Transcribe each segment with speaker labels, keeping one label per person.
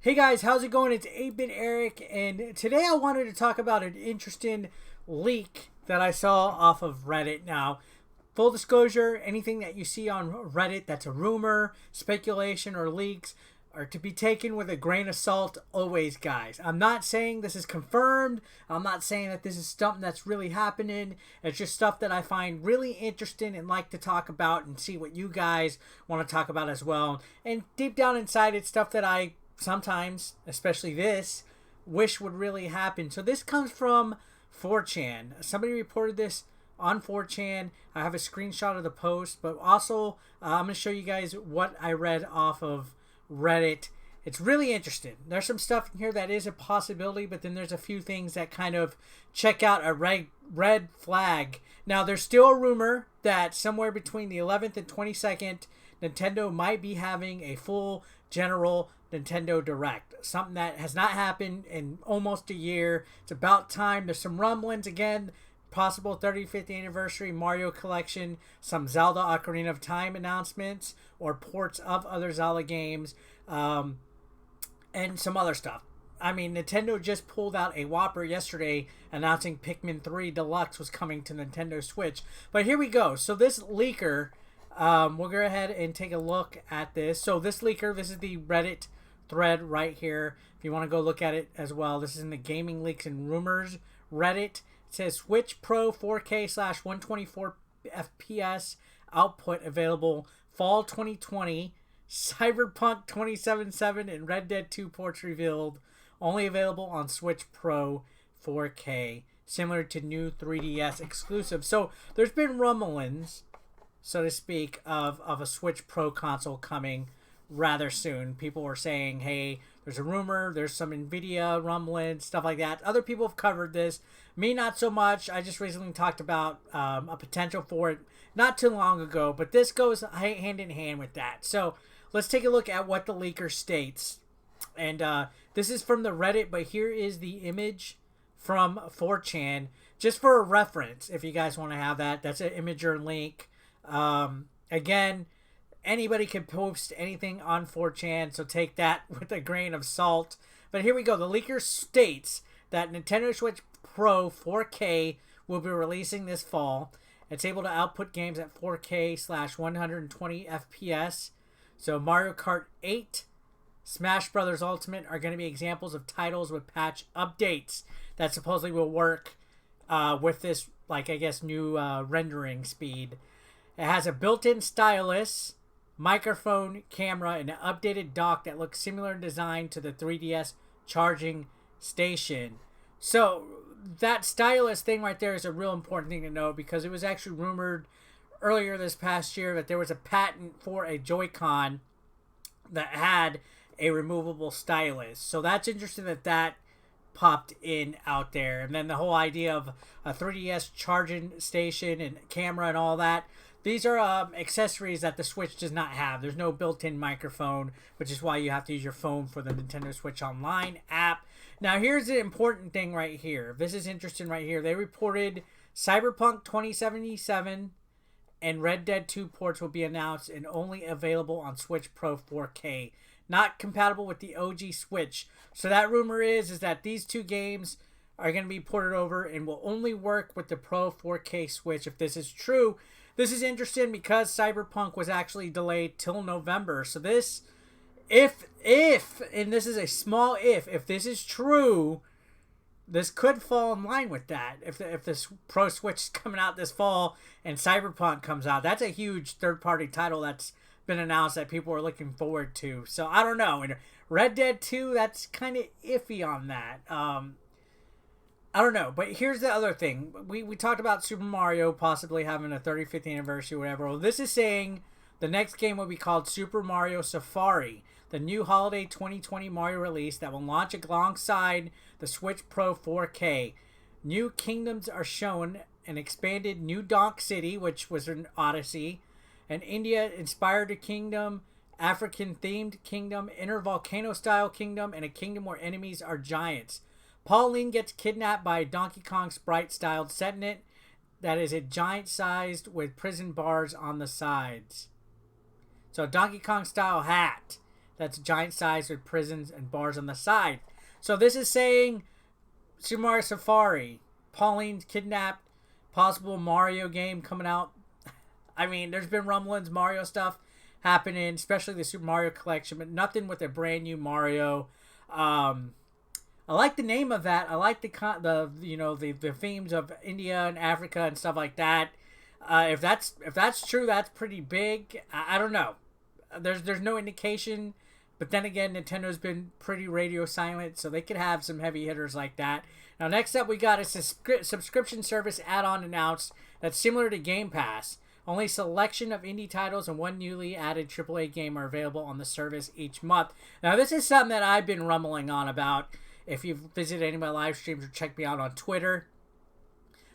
Speaker 1: Hey guys, how's it going? It's 8-Bit Eric, and today I wanted to talk about an interesting leak that I saw off of Reddit. Now, full disclosure, anything that you see on Reddit that's a rumor, speculation, or leaks are to be taken with a grain of salt always, guys. I'm not saying this is confirmed. I'm not saying that this is something that's really happening. It's just stuff that I find really interesting and like to talk about and see what you guys want to talk about as well. And deep down inside, it's stuff that I sometimes, especially this, wish would really happen. So this comes from 4chan. Somebody reported this on 4chan. I have a screenshot of the post, but also I'm going to show you guys what I read off of Reddit. It's really interesting. There's some stuff in here that is a possibility, but then there's a few things that kind of check out a red flag. Now, there's still a rumor that somewhere between the 11th and 22nd, Nintendo might be having a full general Nintendo Direct. Something that has not happened in almost a year. It's about time. There's some rumblings again. Possible 35th anniversary Mario collection. Some Zelda Ocarina of Time announcements or ports of other Zelda games. And some other stuff. I mean, Nintendo just pulled out a whopper yesterday announcing Pikmin 3 Deluxe was coming to Nintendo Switch. But here we go. So this leaker, we'll go ahead and take a look at this. So this leaker, this is the Reddit thread right here. If you want to go look at it as well, this is in the Gaming Leaks and Rumors Reddit. It says Switch Pro 4K / 124 FPS output available fall 2020. Cyberpunk 2077 and Red Dead 2 ports revealed. Only available on Switch Pro 4K. Similar to new 3DS exclusive. So there's been rumblings, so to speak, of a Switch Pro console coming rather soon. People were saying, hey, there's a rumor, there's some Nvidia rumbling, stuff like that. Other people have covered this. Me, not so much. I just recently talked about a potential for it not too long ago, but this goes hand in hand with that. So let's take a look at what the leaker states. And this is from the Reddit, but here is the image from 4chan, just for a reference, if you guys want to have that. That's an image or link. Again, anybody can post anything on 4chan, so take that with a grain of salt. But here we go. The leaker states that Nintendo Switch Pro 4K will be releasing this fall. It's able to output games at 4K / 120 FPS. So Mario Kart 8, Smash Bros. Ultimate are going to be examples of titles with patch updates that supposedly will work with this, like, I guess, new rendering speed. It has a built-in stylus, microphone, camera, and an updated dock that looks similar in design to the 3DS charging station. So that stylus thing right there is a real important thing to know, because it was actually rumored earlier this past year that there was a patent for a Joy-Con that had a removable stylus. So that's interesting that that popped in out there. And then the whole idea of a 3DS charging station and camera and all that. These are accessories that the Switch does not have. There's no built-in microphone, which is why you have to use your phone for the Nintendo Switch Online app. Now, here's the important thing right here. This is interesting right here. They reported Cyberpunk 2077 and Red Dead 2 ports will be announced and only available on Switch Pro 4K. Not compatible with the OG Switch. So that rumor is that these two games are going to be ported over and will only work with the Pro 4K Switch. If this is true, this is interesting because Cyberpunk was actually delayed till November. So this, if, and this is a small if this is true, this could fall in line with that. If this Pro Switch is coming out this fall and Cyberpunk comes out, that's a huge third-party title that's been announced that people are looking forward to. So I don't know. And Red Dead 2, that's kind of iffy on that. I don't know, but here's the other thing. We talked about Super Mario possibly having a 35th anniversary or whatever. Well, this is saying the next game will be called Super Mario Safari, the new holiday 2020 Mario release that will launch alongside the Switch Pro 4K. New kingdoms are shown, an expanded New Donk City, which was an Odyssey, an India-inspired kingdom, African-themed kingdom, inner volcano-style kingdom, and a kingdom where enemies are giants. Pauline gets kidnapped by a Donkey Kong sprite-styled Sentinel that is a giant-sized with prison bars on the sides. So Donkey Kong-style hat. that's giant size with prisons and bars on the side. So this is saying Super Mario Safari, Pauline's kidnapped, possible Mario game coming out. I mean, there's been rumblings, Mario stuff happening, especially the Super Mario collection, but nothing with a brand new Mario. I like the name of that. I like the themes of India and Africa and stuff like that. If that's true, that's pretty big. I don't know. There's no indication, but then again, Nintendo's been pretty radio silent, so they could have some heavy hitters like that. Now, next up, we got a subscription service add-on announced that's similar to Game Pass. Only selection of indie titles and one newly added AAA game are available on the service each month. Now, this is something that I've been rumbling on about. If you've visited any of my live streams or checked me out on Twitter,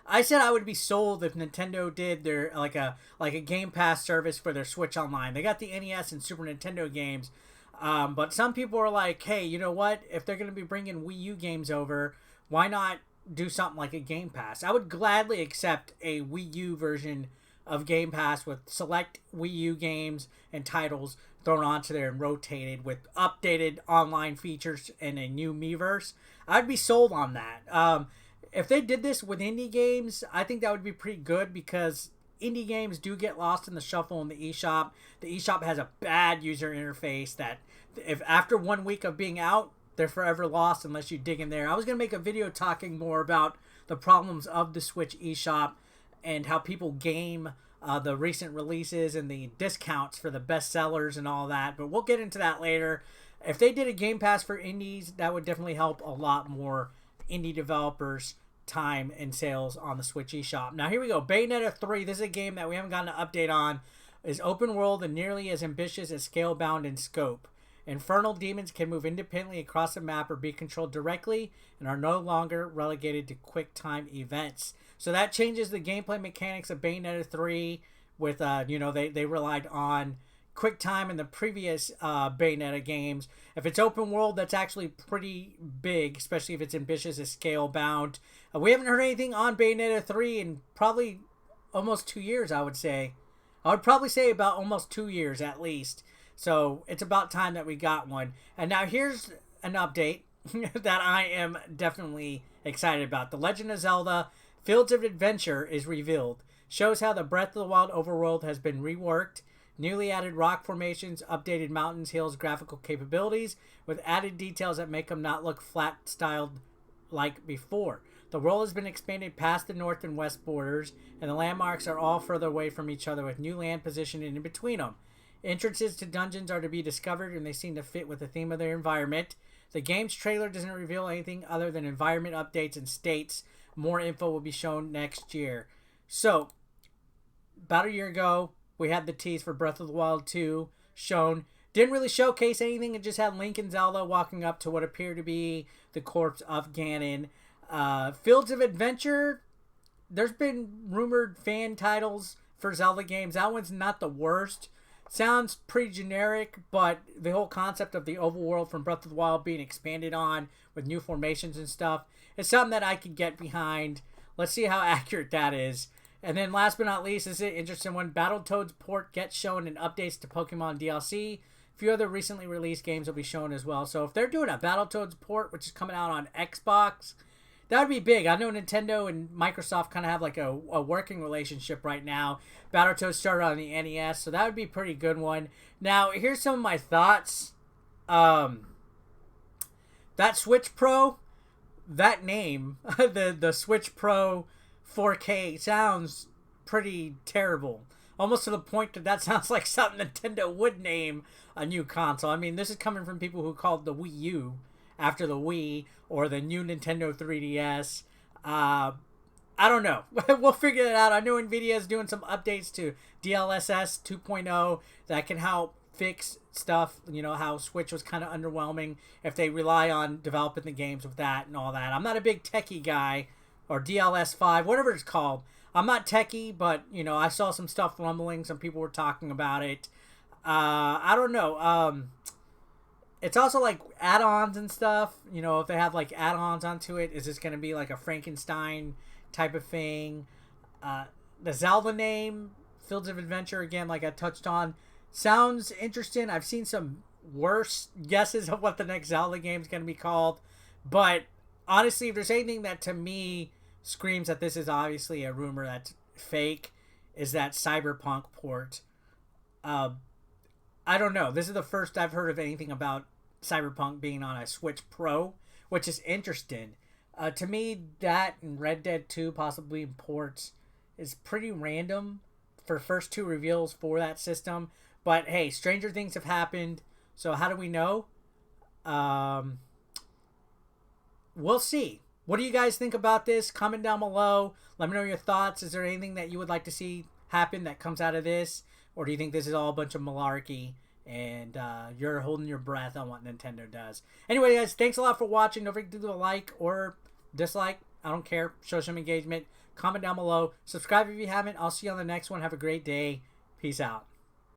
Speaker 1: I said I would be sold if Nintendo did their like a Game Pass service for their Switch Online. They got the NES and Super Nintendo games, but some people are like, hey, you know what? If they're going to be bringing Wii U games over, why not do something like a Game Pass? I would gladly accept a Wii U version of Game Pass with select Wii U games and titles thrown onto there and rotated with updated online features and a new Miiverse. I'd be sold on that. If they did this with indie games, I think that would be pretty good because indie games do get lost in the shuffle in the eShop. The eShop has a bad user interface that if after 1 week of being out, they're forever lost unless you dig in there. I was going to make a video talking more about the problems of the Switch eShop and how people game the recent releases and the discounts for the best sellers and all that. But we'll get into that later. If they did a Game Pass for indies, that would definitely help a lot more indie developers' time and sales on the Switch eShop. Now here we go. Bayonetta 3. This is a game that we haven't gotten an update on. Is open world and nearly as ambitious as scale-bound in scope. Infernal demons can move independently across the map or be controlled directly and are no longer relegated to quick time events. So that changes the gameplay mechanics of Bayonetta 3 with, they relied on quick time in the previous Bayonetta games. If it's open world, that's actually pretty big, especially if it's ambitious as scale bound. We haven't heard anything on Bayonetta 3 in probably almost 2 years, I would say. I would probably say about almost 2 years at least. So it's about time that we got one. And now here's an update that I am definitely excited about. The Legend of Zelda Fields of Adventure is revealed. Shows how the Breath of the Wild overworld has been reworked. Newly added rock formations, updated mountains, hills, graphical capabilities, with added details that make them not look flat-styled like before. The world has been expanded past the north and west borders, and the landmarks are all further away from each other with new land positioned in between them. Entrances to dungeons are to be discovered, and they seem to fit with the theme of their environment. The game's trailer doesn't reveal anything other than environment updates and states more info will be shown next year. So, about a year ago, we had the tease for Breath of the Wild 2 shown. Didn't really showcase anything. It just had Link and Zelda walking up to what appeared to be the corpse of Ganon. Fields of Adventure, there's been rumored fan titles for Zelda games. That one's not the worst. Sounds pretty generic, but the whole concept of the overworld from Breath of the Wild being expanded on with new formations and stuff is something that I could get behind. Let's see how accurate that is. And then last but not least, this is an interesting one. Battletoads port gets shown in updates to Pokemon DLC. A few other recently released games will be shown as well. So if they're doing a Battletoads port, which is coming out on Xbox, that would be big. I know Nintendo and Microsoft kind of have like a working relationship right now. Battletoads started on the NES, so that would be a pretty good one. Now, here's some of my thoughts. That Switch Pro, that name, the Switch Pro 4K sounds pretty terrible. Almost to the point that sounds like something Nintendo would name a new console. I mean, this is coming from people who called the Wii U after the Wii or the new Nintendo 3DS. I don't know. We'll figure that out. I know NVIDIA is doing some updates to DLSS 2.0 that can help fix stuff. You know, how Switch was kind of underwhelming if they rely on developing the games with that and all that. I'm not a big techie guy, or DLS5, whatever it's called. I'm not techie, but, you know, I saw some stuff rumbling. Some people were talking about it. I don't know. It's also like add-ons and stuff. You know, if they have like add-ons onto it, is this going to be like a Frankenstein type of thing? The Zelda name, Fields of Adventure, again, like I touched on, sounds interesting. I've seen some worse guesses of what the next Zelda game is going to be called. But honestly, if there's anything that to me screams that this is obviously a rumor that's fake, is that Cyberpunk port. I don't know. This is the first I've heard of anything about Cyberpunk being on a Switch Pro, which is interesting. To me, that and Red Dead 2 possibly in ports is pretty random for first two reveals for that system. But hey, stranger things have happened. So how do we know? We'll see. What do you guys think about this? Comment down below. Let me know your thoughts. Is there anything that you would like to see happen that comes out of this? Or do you think this is all a bunch of malarkey and you're holding your breath on what Nintendo does? Anyway, guys, thanks a lot for watching. Don't forget to do a like or dislike. I don't care. Show some engagement. Comment down below. Subscribe if you haven't. I'll see you on the next one. Have a great day. Peace out.